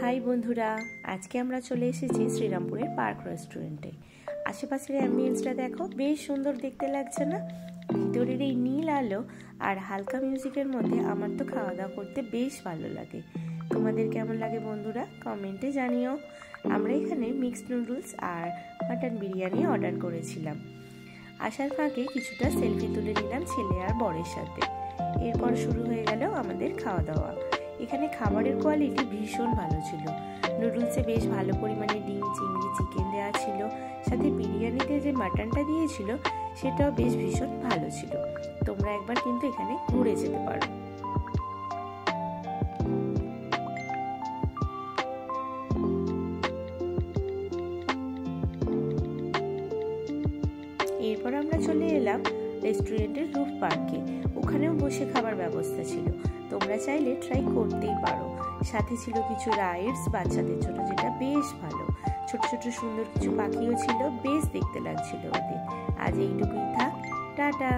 High বন্ধুরা, আজকে আমরা চলে এসেছি শ্রীরামপুরের পার্ক রেস্টুরেন্টে। আশেপাশের অ্যাম্বিয়েন্সটা দেখো, বেশ সুন্দর দেখতে লাগছে না? ভিতরের এই নীল আলো আর হালকা মিউজিকের মধ্যে আমার তো খাওয়া দাওয়া করতে বেশ ভালো লাগে। তোমাদের কেমন লাগে বন্ধুরা, কমেন্টে জানিও। আমরা এখানে মিক্সড নুডলস আর মাটন বিরিয়ানি অর্ডার করেছিলাম। আসার ফাঁকে কিছুটা সেলফি তুলে নিলাম ছেলে আর বরের সাথে। এরপর শুরু হয়ে গেল আমাদের খাওয়া দাওয়া। এখানে খাবারের কোয়ালিটি ভীষণ ভালো ছিল। নুডলসে বেশ ভালো পরিমাণে ডিম, চিংড়ি, চিকেন দেওয়া ছিল, সাথে বিরিয়ানিতে যে মাটনটা দিয়েছিল সেটাও বেশ ভীষণ ভালো ছিল। তোমরা একবার কিন্তু এখানে ঘুরে যেতে পারো। এরপর আমরা চলে এলাম রেস্টুরেন্টের রুফ পার্কে। ওখানেও বসে খাবার ব্যবস্থা ছিল, তোমরা চাইলে ট্রাই করতেই পারো। সাথে ছিল কিছু রাইডস বাচ্চাদের জন্য, যেটা বেশ ভালো। ছোট ছোট সুন্দর কিছু পাখিও ছিল, বেশ দেখতে লাগছিল ওদের। আজ এইটুকুই থাক, টাটা।